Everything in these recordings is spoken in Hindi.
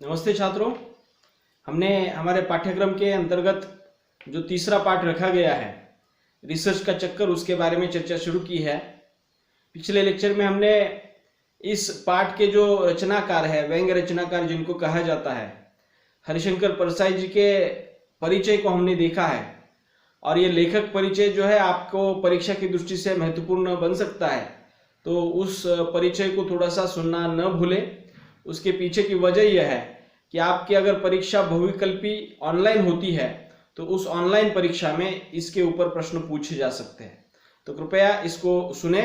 नमस्ते छात्रों। हमने हमारे पाठ्यक्रम के अंतर्गत जो तीसरा पाठ रखा गया है रिसर्च का चक्कर, उसके बारे में चर्चा शुरू की है। पिछले लेक्चर में हमने इस पाठ के जो रचनाकार है, व्यंग्य रचनाकार जिनको कहा जाता है, हरिशंकर परसाई जी के परिचय को हमने देखा है। और ये लेखक परिचय जो है आपको परीक्षा की दृष्टि से महत्वपूर्ण बन सकता है, तो उस परिचय को थोड़ा सा सुनना न भूलें। उसके पीछे की वजह यह है कि आपकी अगर परीक्षा बहुविकल्पी ऑनलाइन होती है तो उस ऑनलाइन परीक्षा में इसके ऊपर प्रश्न पूछे जा सकते हैं, तो कृपया इसको सुने।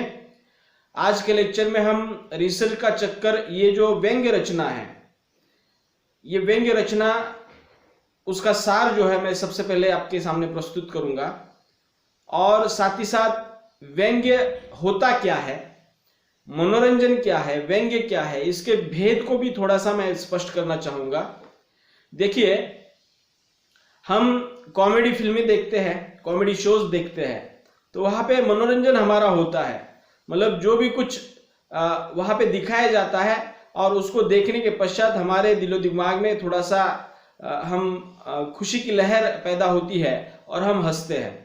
आज के लेक्चर में हम रिसर्च का चक्कर, ये जो व्यंग्य रचना है, ये व्यंग्य रचना, उसका सार जो है मैं सबसे पहले आपके सामने प्रस्तुत करूंगा, और साथ ही साथ व्यंग्य होता क्या है, मनोरंजन क्या है, व्यंग्य क्या है, इसके भेद को भी थोड़ा सा मैं स्पष्ट करना चाहूंगा। देखिए, हम कॉमेडी फिल्में देखते हैं, कॉमेडी शोज देखते हैं, तो वहां पे मनोरंजन हमारा होता है। मतलब जो भी कुछ वहां पे दिखाया जाता है और उसको देखने के पश्चात हमारे दिलो दिमाग में थोड़ा सा हम खुशी की लहर पैदा होती है और हम हंसते हैं।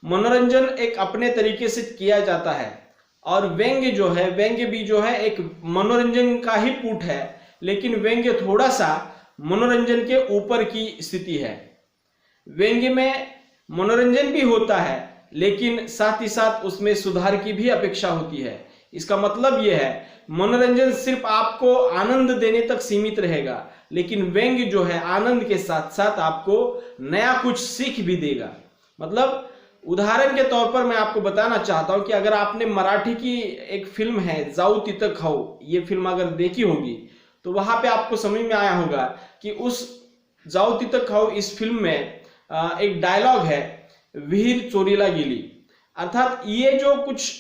मनोरंजन एक अपने तरीके से किया जाता है, और व्यंग्य जो है, व्यंग्य भी जो है एक मनोरंजन का ही पुट है, लेकिन व्यंग्य थोड़ा सा मनोरंजन के ऊपर की स्थिति है। व्यंग्य में मनोरंजन भी होता है, लेकिन साथ ही साथ उसमें सुधार की भी अपेक्षा होती है। इसका मतलब यह है, मनोरंजन सिर्फ आपको आनंद देने तक सीमित रहेगा, लेकिन व्यंग्य जो है आनंद के साथ साथ आपको नया कुछ सीख भी देगा। मतलब उदाहरण के तौर पर मैं आपको बताना चाहता हूं कि अगर आपने मराठी की एक फिल्म है जाऊ तिथं खाऊ, ये फिल्म अगर देखी होगी तो वहां पे आपको समझ में आया होगा कि उस जाऊ तिथं खाऊ इस फिल्म में एक डायलॉग है, विहीर चोरीला गेली। अर्थात ये जो कुछ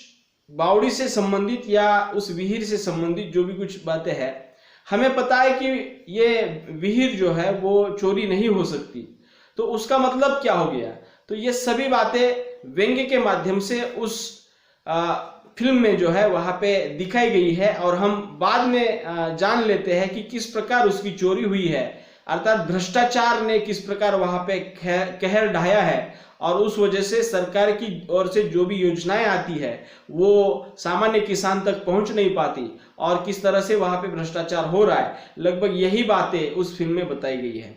बावड़ी से संबंधित या उस विहीर से संबंधित जो भी कुछ बातें हैं, हमें पता है कि ये विहीर जो है वो चोरी नहीं हो सकती, तो उसका मतलब क्या हो गया। तो ये सभी बातें व्यंग्य के माध्यम से उस फिल्म में जो है वहां पे दिखाई गई है, और हम बाद में जान लेते हैं कि किस प्रकार उसकी चोरी हुई है। अर्थात भ्रष्टाचार ने किस प्रकार वहां पे कहर ढाया है, और उस वजह से सरकार की ओर से जो भी योजनाएं आती है वो सामान्य किसान तक पहुंच नहीं पाती, और किस तरह से वहां पे भ्रष्टाचार हो रहा है। लगभग यही बातें उस फिल्म में बताई गई है।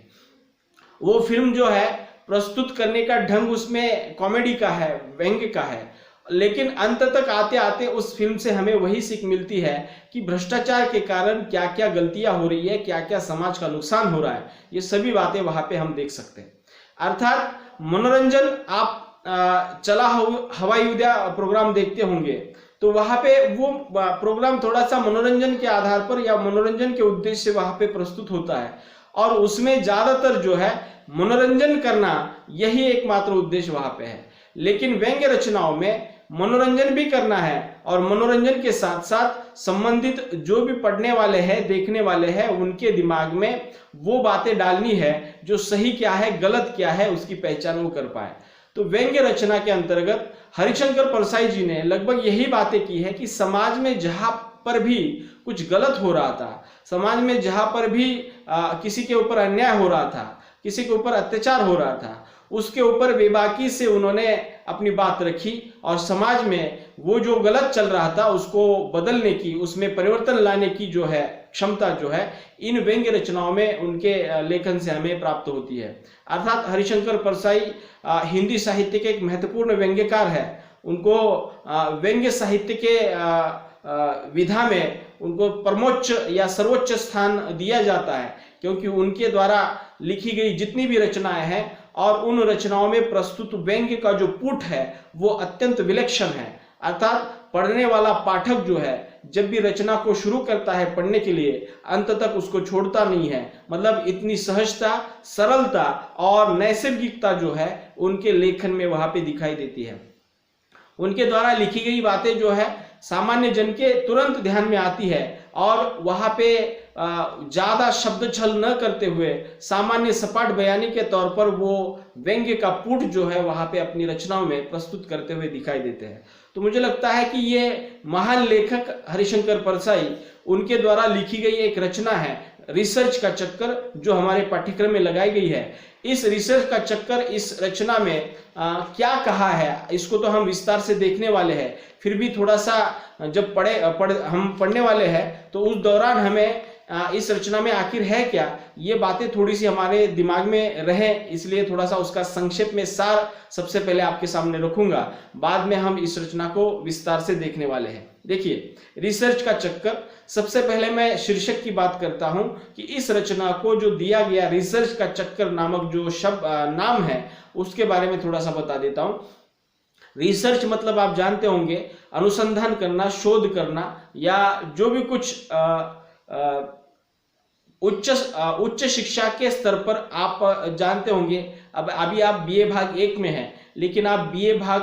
वो फिल्म जो है प्रस्तुत करने का ढंग उसमें कॉमेडी का है, व्यंग्य का है, लेकिन अंत तक आते आते उस फिल्म से हमें वही सीख मिलती है कि भ्रष्टाचार के कारण क्या क्या गलतियां हो रही है, क्या क्या समाज का नुकसान हो रहा है। ये सभी बातें वहां पे हम देख सकते हैं। अर्थात मनोरंजन, आप चला हवाई उद्या प्रोग्राम देखते होंगे, तो वहां पे वो प्रोग्राम थोड़ा सा मनोरंजन के आधार पर या मनोरंजन के उद्देश्य से वहां पे प्रस्तुत होता है, और उसमें ज्यादातर जो है मनोरंजन करना यही एकमात्र उद्देश्य वहां पे है। लेकिन व्यंग्य रचनाओं में मनोरंजन भी करना है, और मनोरंजन के साथ साथ संबंधित जो भी पढ़ने वाले हैं, देखने वाले हैं, उनके दिमाग में वो बातें डालनी है जो सही क्या है, गलत क्या है, उसकी पहचान वो कर पाए। तो व्यंग्य रचना के अंतर्गत हरिशंकर परसाई जी ने लगभग यही बातें की है कि समाज में जहां पर भी कुछ गलत हो रहा था, समाज में जहां पर भी किसी के ऊपर अन्याय हो रहा था, किसी के ऊपर अत्याचार हो रहा था, उसके ऊपर बेबाकी से उन्होंने अपनी बात रखी, और समाज में वो जो गलत चल रहा था उसको बदलने की, उसमें परिवर्तन लाने की जो है क्षमता जो है इन व्यंग्य रचनाओं में उनके लेखन से हमें प्राप्त होती है। अर्थात हरिशंकर परसाई हिंदी साहित्य के एक महत्वपूर्ण व्यंग्यकार है। उनको व्यंग्य साहित्य के विधा में उनको परमोच्च या सर्वोच्च स्थान दिया जाता है, क्योंकि उनके द्वारा लिखी गई जितनी भी रचनाएं हैं और उन रचनाओं में प्रस्तुत व्यंग्य का जो पुट है वो अत्यंत विलक्षण है। अर्थात पढ़ने वाला पाठक जो है जब भी रचना को शुरू करता है पढ़ने के लिए, अंत तक उसको छोड़ता नहीं है। मतलब इतनी सहजता, सरलता और नैसर्गिकता जो है उनके लेखन में वहां पे दिखाई देती है। उनके द्वारा लिखी गई बातें जो है सामान्य जन के तुरंत ध्यान में आती है, और वहां पे ज्यादा शब्द छल न करते हुए सामान्य सपाट बयानी के तौर पर वो व्यंग्य का पुट जो है वहां पे अपनी रचनाओं में प्रस्तुत करते हुए दिखाई देते हैं। तो मुझे लगता है कि ये महान लेखक हरिशंकर परसाई, उनके द्वारा लिखी गई एक रचना है रिसर्च का चक्कर जो हमारे पाठ्यक्रम में लगाई गई है, इस रिसर्च का चक्कर इस रचना में क्या कहा है, इसको तो हम विस्तार से देखने वाले हैं। फिर भी थोड़ा सा जब हम पढ़ने वाले हैं तो उस दौरान हमें इस रचना में आखिर है क्या, ये बातें थोड़ी सी हमारे दिमाग में रहे, इसलिए थोड़ा सा उसका संक्षेप में सार सबसे पहले आपके सामने रखूंगा। बाद में हम इस रचना को विस्तार से देखने वाले हैं। देखिए, रिसर्च का चक्कर, सबसे पहले मैं शीर्षक की बात करता हूं कि इस रचना को जो दिया गया रिसर्च का चक्कर नामक जो शब्द नाम है, उसके बारे में थोड़ा सा बता देता हूं। रिसर्च मतलब आप जानते होंगे अनुसंधान करना, शोध करना, या जो भी कुछ उच्च शिक्षा के स्तर पर आप जानते होंगे। अब अभी आप बीए भाग 1 में हैं, लेकिन आप बीए भाग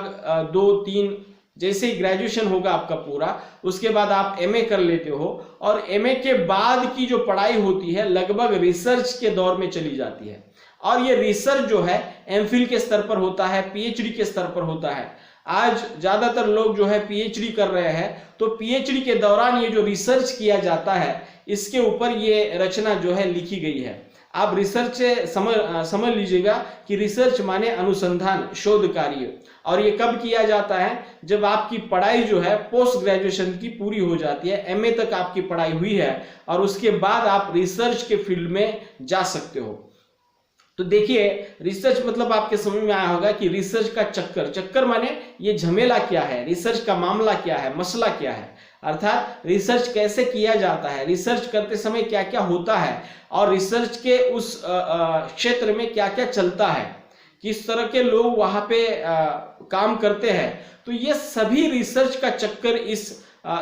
2, 3 जैसे ही ग्रेजुएशन होगा आपका पूरा, उसके बाद आप एमए कर लेते हो, और एमए के बाद की जो पढ़ाई होती है लगभग रिसर्च के दौर में चली जाती है। और ये रिसर्च जो है एमफिल के स्तर पर होता है, पीएचडी के स्तर पर होता है। आज ज्यादातर लोग जो है पीएचडी कर रहे हैं, तो पीएचडी के दौरान ये जो रिसर्च किया जाता है, इसके ऊपर ये रचना जो है लिखी गई है। आप रिसर्च से समझ लीजिएगा कि रिसर्च माने अनुसंधान, शोध कार्य। और ये कब किया जाता है? जब आपकी पढ़ाई जो है पोस्ट ग्रेजुएशन की पूरी हो जाती है, एमए तक आपकी पढ़ाई हुई है, और उसके बाद आप रिसर्च के फील्ड में जा सकते हो। तो देखिए, रिसर्च मतलब आपके समझ में आया होगा कि रिसर्च का चक्कर माने ये झमेला क्या है, रिसर्च का मामला क्या है, मसला क्या है, अर्थात रिसर्च कैसे किया जाता है, रिसर्च करते समय क्या क्या होता है, और रिसर्च के उस क्षेत्र में क्या क्या चलता है, किस तरह के लोग वहां पे काम करते हैं। तो ये सभी रिसर्च का चक्कर इस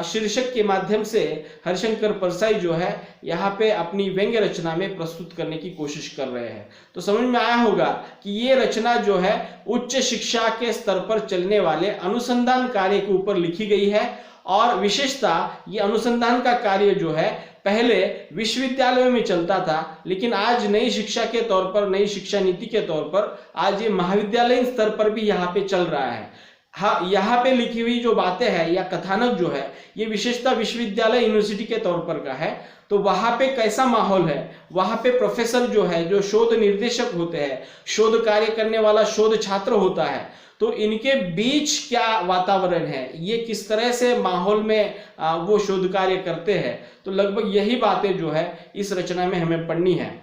शीर्षक के माध्यम से हरिशंकर परसाई जो है यहाँ पे अपनी व्यंग्य रचना में प्रस्तुत करने की कोशिश कर रहे हैं। तो समझ में आया होगा कि ये रचना जो है उच्च शिक्षा के स्तर पर चलने वाले अनुसंधान कार्य के ऊपर लिखी गई है, और विशेषता ये अनुसंधान का कार्य जो है पहले विश्वविद्यालयों में चलता था, लेकिन आज नई शिक्षा के तौर पर, नई शिक्षा नीति के तौर पर आज ये महाविद्यालयीन स्तर पर भी यहाँ पे चल रहा है। हाँ, यहाँ पे लिखी हुई जो बातें हैं या कथानक जो है, ये विशेषता विश्वविद्यालय यूनिवर्सिटी के तौर पर का है। तो वहां पे कैसा माहौल है, वहां पे प्रोफेसर जो है, जो शोध निर्देशक होते हैं, शोध कार्य करने वाला शोध छात्र होता है, तो इनके बीच क्या वातावरण है, ये किस तरह से माहौल में वो शोध कार्य करते हैं। तो लगभग यही बातें जो है इस रचना में हमें पढ़नी है।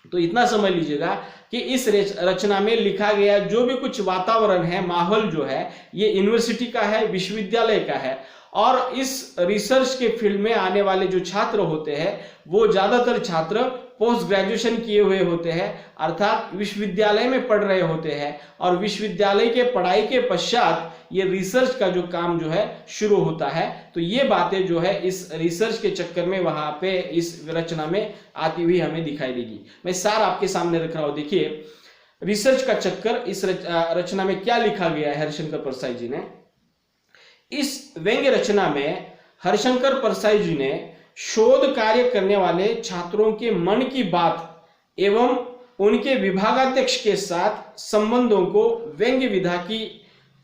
तो इतना समझ लीजिएगा कि इस रचना में लिखा गया जो भी कुछ वातावरण है, माहौल जो है, ये यूनिवर्सिटी का है, विश्वविद्यालय का है। और इस रिसर्च के फील्ड में आने वाले जो छात्र होते हैं, वो ज्यादातर छात्र पोस्ट ग्रेजुएशन किए हुए होते हैं, अर्थात विश्वविद्यालय में पढ़ रहे होते हैं, और विश्वविद्यालय के पढ़ाई के पश्चात ये रिसर्च का जो काम जो है शुरू होता है। तो ये बातें जो है इस रिसर्च के चक्कर में वहां पे इस रचना में आती हुई हमें दिखाई देगी। मैं सार आपके सामने रख रहा हूं। देखिए, रिसर्च का चक्कर, इस रचना में क्या लिखा गया है हरिशंकर परसाई जी ने। इस व्यंग्य रचना में हरिशंकर परसाई जी ने शोध कार्य करने वाले छात्रों के मन की बात एवं उनके विभागाध्यक्ष के साथ संबंधों को व्यंग्य विधा की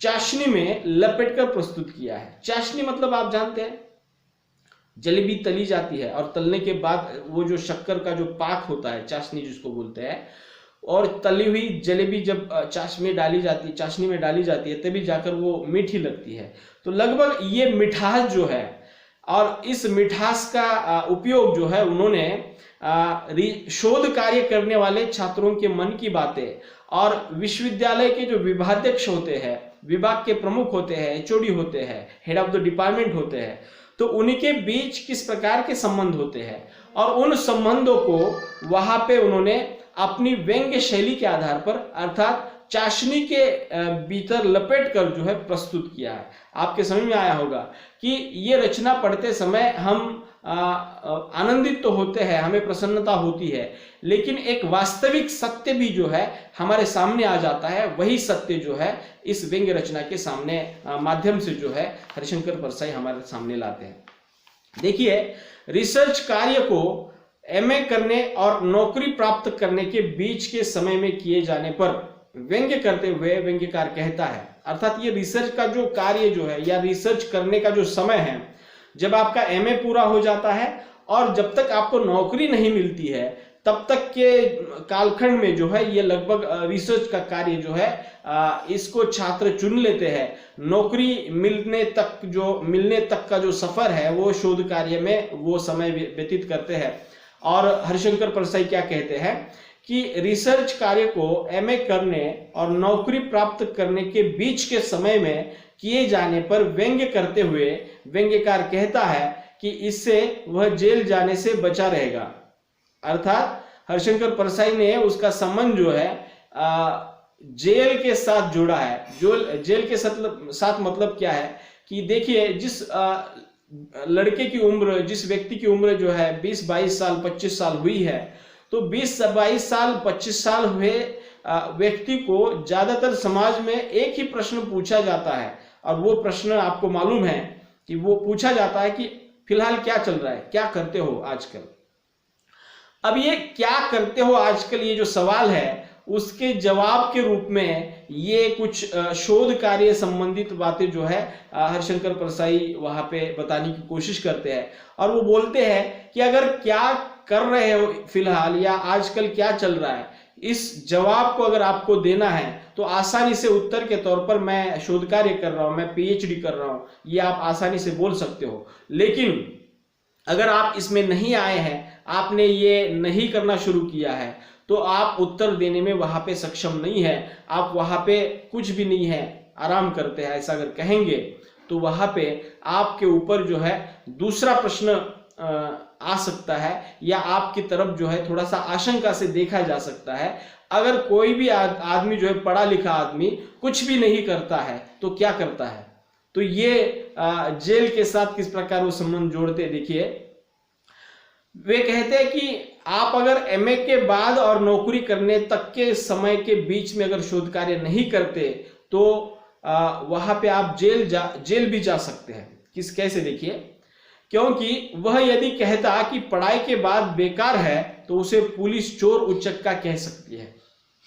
चाशनी में लपेटकर प्रस्तुत किया है। चाशनी मतलब आप जानते हैं, जलेबी तली जाती है और तलने के बाद वो जो शक्कर का जो पाक होता है, चाशनी जिसको बोलते हैं, और तली हुई जलेबी जब चाशनी में डाली जाती है तभी जाकर वो मीठी लगती है। तो लगभग ये मिठास जो है, और इस मिठास का उपयोग जो है उन्होंने शोध कार्य करने वाले छात्रों के मन की बातें और विश्वविद्यालय के जो विभागाध्यक्ष होते हैं, विभाग के प्रमुख होते हैं, एचओडी होते हैं, हेड ऑफ द डिपार्टमेंट होते हैं, तो उनके बीच किस प्रकार के संबंध होते हैं, और उन संबंधों को वहां पे उन्होंने अपनी व्यंग्य शैली के आधार पर, अर्थात चाशनी के भीतर लपेट कर जो है प्रस्तुत किया है। आपके समझ में आया होगा कि ये रचना पढ़ते समय हम आनंदित तो होते हैं, हमें प्रसन्नता होती है, लेकिन एक वास्तविक सत्य भी जो है हमारे सामने आ जाता है। वही सत्य जो है इस व्यंग्य रचना के सामने माध्यम से जो है हरिशंकर परसाई हमारे सामने लाते हैं। देखिए, रिसर्च कार्य को एमए करने और नौकरी प्राप्त करने के बीच के समय में किए जाने पर व्यंग्य करते हुए व्यंग्यकार कहता है, अर्थात ये रिसर्च का जो कार्य जो है या रिसर्च करने का जो समय है, जब आपका एमए पूरा हो जाता है और जब तक आपको नौकरी नहीं मिलती है तब तक के कालखंड में जो है ये लगभग रिसर्च का कार्य जो है इसको छात्र चुन लेते हैं। नौकरी मिलने तक का जो सफर है वो शोध कार्य में वो समय व्यतीत करते हैं। और हरिशंकर परसाई क्या कहते हैं कि रिसर्च कार्य को एमए करने और नौकरी प्राप्त करने के बीच के समय में किए जाने पर व्यंग्य करते हुए व्यंग्यकार कहता है कि इससे वह जेल जाने से बचा रहेगा। अर्थात हरिशंकर परसाई ने उसका संबंध जो है जेल के साथ जोड़ा है। जेल के साथ मतलब क्या है कि देखिए, जिस लड़के की उम्र, जिस व्यक्ति की उम्र जो है 20-22 साल 25 साल हुई है, तो 20-22 साल 25 साल हुए व्यक्ति को ज्यादातर समाज में एक ही प्रश्न पूछा जाता है, और वो प्रश्न आपको मालूम है कि वो पूछा जाता है कि फिलहाल क्या चल रहा है, क्या करते हो आजकल। अब ये क्या करते हो आजकल, ये जो सवाल है उसके जवाब के रूप में ये कुछ शोध कार्य संबंधित बातें जो है हरिशंकर परसाई वहां पे बताने की कोशिश करते हैं। और वो बोलते हैं कि अगर क्या कर रहे हो फिलहाल या आजकल क्या चल रहा है, इस जवाब को अगर आपको देना है तो आसानी से उत्तर के तौर पर मैं शोध कार्य कर रहा हूं, मैं पीएचडी कर रहा हूं, ये आप आसानी से बोल सकते हो। लेकिन अगर आप इसमें नहीं आए हैं, आपने ये नहीं करना शुरू किया है, तो आप उत्तर देने में वहां पे सक्षम नहीं है, आप वहां पे कुछ भी नहीं है, आराम करते हैं, ऐसा अगर कहेंगे तो वहां पे आपके ऊपर जो है दूसरा प्रश्न आ सकता है, या आपकी तरफ जो है थोड़ा सा आशंका से देखा जा सकता है। अगर कोई भी आदमी जो है, पढ़ा लिखा आदमी कुछ भी नहीं करता है तो क्या करता है। तो ये जेल के साथ किस प्रकार वो संबंध जोड़ते, देखिए वे कहते हैं कि आप अगर एमए के बाद और नौकरी करने तक के समय के बीच में अगर शोध कार्य नहीं करते तो वहां पे आप जेल भी जा सकते हैं। कैसे, देखिए, क्योंकि वह यदि कहता कि पढ़ाई के बाद बेकार है तो उसे पुलिस चोर उचक्का कह सकती है।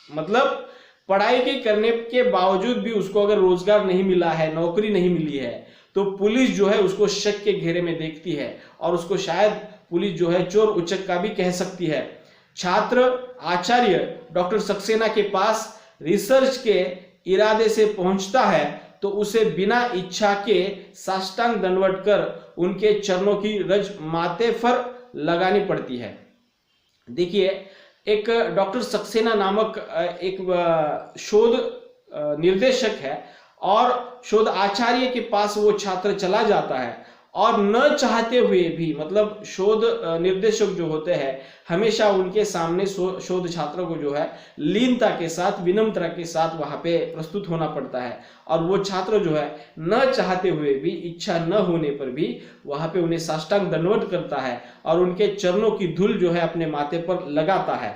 मतलब पढ़ाई के करने के बावजूद भी उसको अगर रोजगार नहीं मिला है, नौकरी नहीं मिली है, तो पुलिस जो है उसको शक के घेरे में देखती है और उसको शायद पुलिस जो है चोर उचक्का भी कह सकती है। छात्र आचार्य डॉक्टर सक्सेना के पास रिसर्च के इरादे से पहुंचता है तो उसे बिना इच्छा के साष्टांग दंडवत कर उनके चरणों की रज माथे पर लगानी पड़ती है। देखिए, एक डॉक्टर सक्सेना नामक एक शोध निर्देशक है और शोध आचार्य के पास वो छात्र चला जाता है, और न चाहते हुए भी, मतलब शोध निर्देशक जो होते हैं हमेशा उनके सामने शोध छात्रों को जो है लीनता के साथ, विनम्रता के साथ वहां पे प्रस्तुत होना पड़ता है, और वो छात्र जो है न चाहते हुए भी, इच्छा न होने पर भी वहां पे उन्हें साष्टांग दंडवत करता है और उनके चरणों की धूल जो है अपने माथे पर लगाता है।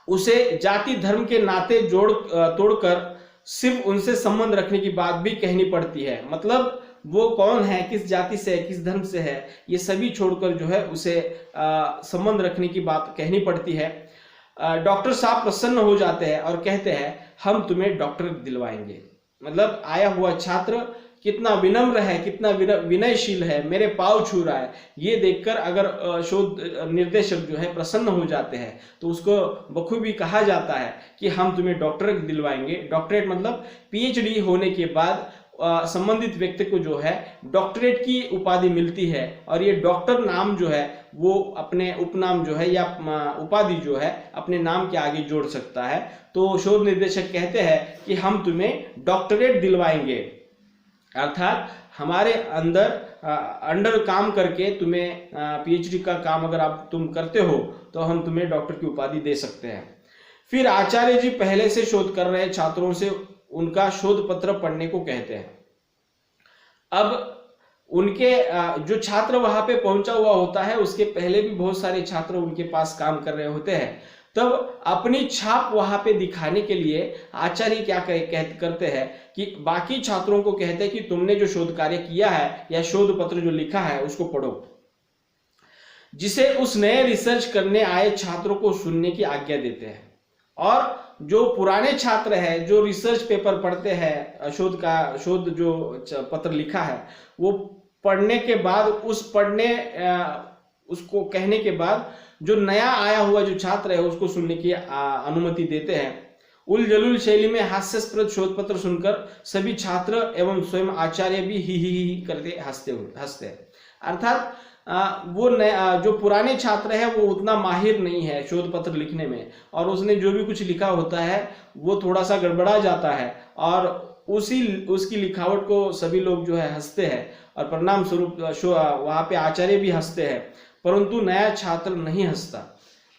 उसे जाति धर्म के नाते तोड़कर सिर्फ उनसे संबंध रखने की बात भी कहनी पड़ती है। मतलब वो कौन है, किस जाति से है, किस धर्म से है, ये सभी छोड़कर जो है उसे संबंध रखने की बात कहनी पड़ती है। डॉक्टर साहब प्रसन्न हो जाते हैं और कहते हैं हम तुम्हें डॉक्टर दिलवाएंगे। मतलब आया हुआ छात्र कितना विनम्र है, कितना विनयशील है, मेरे पाँव छू रहा है, ये देखकर अगर शोध निर्देशक जो है प्रसन्न हो जाते हैं तो उसको बखूबी कहा जाता है कि हम तुम्हें डॉक्टरेट दिलवाएंगे। डॉक्टरेट मतलब पीएचडी होने के बाद संबंधित व्यक्ति को जो है डॉक्टरेट की उपाधि मिलती है, और ये डॉक्टर नाम जो है वो अपने उपनाम जो है या उपाधि जो है अपने नाम के आगे जोड़ सकता है। तो शोध निर्देशक कहते हैं कि हम तुम्हें डॉक्टरेट दिलवाएंगे, अर्थात हमारे अंडर काम करके तुम्हें पीएचडी का काम अगर तुम करते हो तो हम तुम्हें डॉक्टर की उपाधि दे सकते हैं। फिर आचार्य जी पहले से शोध कर रहे छात्रों से उनका शोध पत्र पढ़ने को कहते हैं। अब उनके जो छात्र वहां पे पहुंचा हुआ होता है उसके पहले भी बहुत सारे छात्र उनके पास काम कर रहे होते हैं, तब अपनी छाप वहां पे दिखाने के लिए आचार्य क्या करते हैं कि बाकी छात्रों को कहते हैं कि तुमने जो शोध कार्य किया है या शोध पत्र जो लिखा है उसको पढ़ो, जिसे उस नए रिसर्च करने आए छात्रों को सुनने की आज्ञा देते हैं। और जो पुराने छात्र है जो रिसर्च पेपर पढ़ते हैं, शोध जो पत्र लिखा है वो पढ़ने के बाद उस उसको कहने के बाद जो नया आया हुआ जो छात्र है उसको सुनने की अनुमति देते हैं। उल जलूल शैली में हास्यास्पद शोध पत्र सुनकर सभी छात्र एवं स्वयं आचार्य भी ही करके हंसते हैं। अर्थात वो नया जो पुराने छात्र है वो उतना माहिर नहीं है शोध पत्र लिखने में, और उसने जो भी कुछ लिखा होता है वो थोड़ा सा गड़बड़ा जाता है, और उसकी लिखावट को सभी लोग जो है हंसते हैं, और परिणाम स्वरूप वहां पे आचार्य भी हंसते हैं, परंतु नया छात्र नहीं हंसता।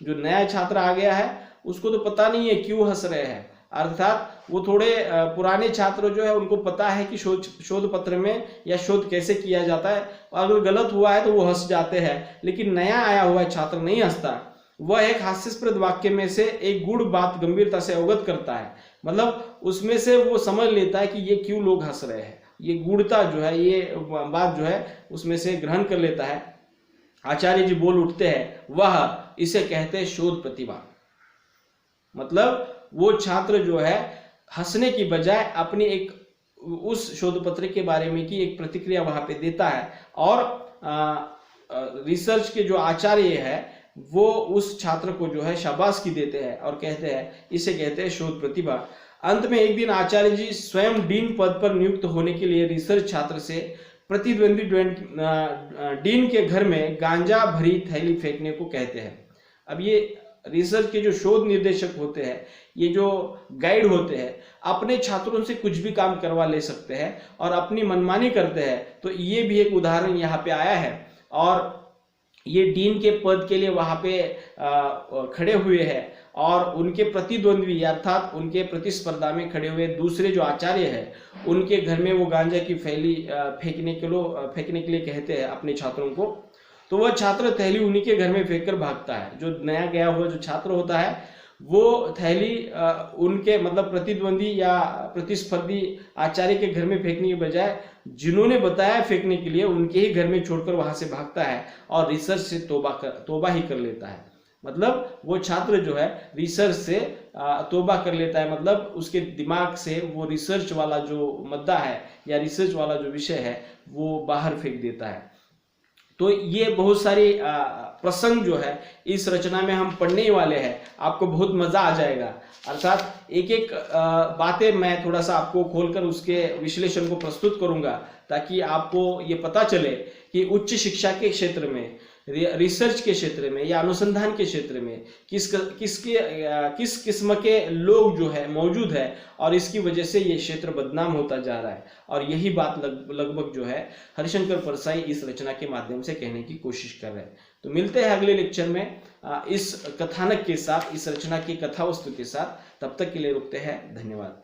जो नया छात्र आ गया है उसको तो पता नहीं है क्यों हंस रहे हैं, अर्थात वो थोड़े पुराने छात्र जो है उनको पता है कि शोध पत्र में या शोध कैसे किया जाता है, और अगर गलत हुआ है तो वो हंस जाते हैं, लेकिन नया आया हुआ छात्र नहीं हंसता। वह एक हास्यास्पद वाक्य में से एक गूढ़ बात गंभीरता से अवगत करता है, मतलब उसमें से वो समझ लेता है कि ये क्यों लोग हंस रहे हैं, ये गूढ़ता जो है, ये बात जो है उसमें से ग्रहण कर लेता है। आचार्य जी बोल उठते हैं, वह इसे कहते हैं शोध प्रतिभा। मतलब वो छात्र जो है हंसने की बजाय अपनी एक उस शोध पत्र के बारे में की एक प्रतिक्रिया वहां पे देता है, और रिसर्च के जो आचार्य है वो उस छात्र को जो है शाबाशी देते हैं और कहते हैं इसे कहते हैं शोध प्रतिभा। अंत में एक दिन आचार्य जी स्वयं डीन पद पर नियुक्त होने के लिए रिसर्च छात्र से प्रतिद्वंदी डीन के घर में गांजा भरी थैली फेंकने को कहते हैं। अब ये रिसर्च के जो शोध निर्देशक होते हैं, ये जो गाइड होते हैं, अपने छात्रों से कुछ भी काम करवा ले सकते हैं और अपनी मनमानी करते हैं। तो ये भी एक उदाहरण यहाँ पे आया है, और ये डीन के पद के लिए वहां पे खड़े हुए हैं, और उनके प्रतिद्वंद्वी अर्थात उनके प्रतिस्पर्धा में खड़े हुए दूसरे जो आचार्य हैं उनके घर में वो गांजा की थैली फेंकने के लिए कहते हैं अपने छात्रों को। तो वह छात्र थैली उन्हीं के घर में फेंक कर भागता है। जो नया गया हुआ जो छात्र होता है वो थैली उनके मतलब प्रतिद्वंदी या प्रतिस्पर्धी आचार्य के घर में फेंकने के बजाय जिन्होंने बताया फेंकने के लिए उनके ही घर में छोड़कर वहां से भागता है, और रिसर्च से तोबा ही कर लेता है। मतलब वो छात्र जो है रिसर्च से तोबा कर लेता है, मतलब उसके दिमाग से वो रिसर्च वाला जो मुद्दा है या रिसर्च वाला जो विषय है वो बाहर फेंक देता है। तो ये बहुत सारी प्रसंग जो है इस रचना में हम पढ़ने वाले हैं, आपको बहुत मजा आ जाएगा। अर्थात एक एक बातें मैं थोड़ा सा आपको खोलकर उसके विश्लेषण को प्रस्तुत करूंगा, ताकि आपको ये पता चले कि उच्च शिक्षा के क्षेत्र में, रिसर्च के क्षेत्र में या अनुसंधान के क्षेत्र में किस किस्म के लोग जो है मौजूद है, और इसकी वजह से ये क्षेत्र बदनाम होता जा रहा है। और यही बात लगभग जो है हरिशंकर परसाई इस रचना के माध्यम से कहने की कोशिश कर रहे हैं। तो मिलते हैं अगले लेक्चर में इस कथानक के साथ, इस रचना की कथा वस्तु के साथ। तब तक के लिए रुकते हैं, धन्यवाद।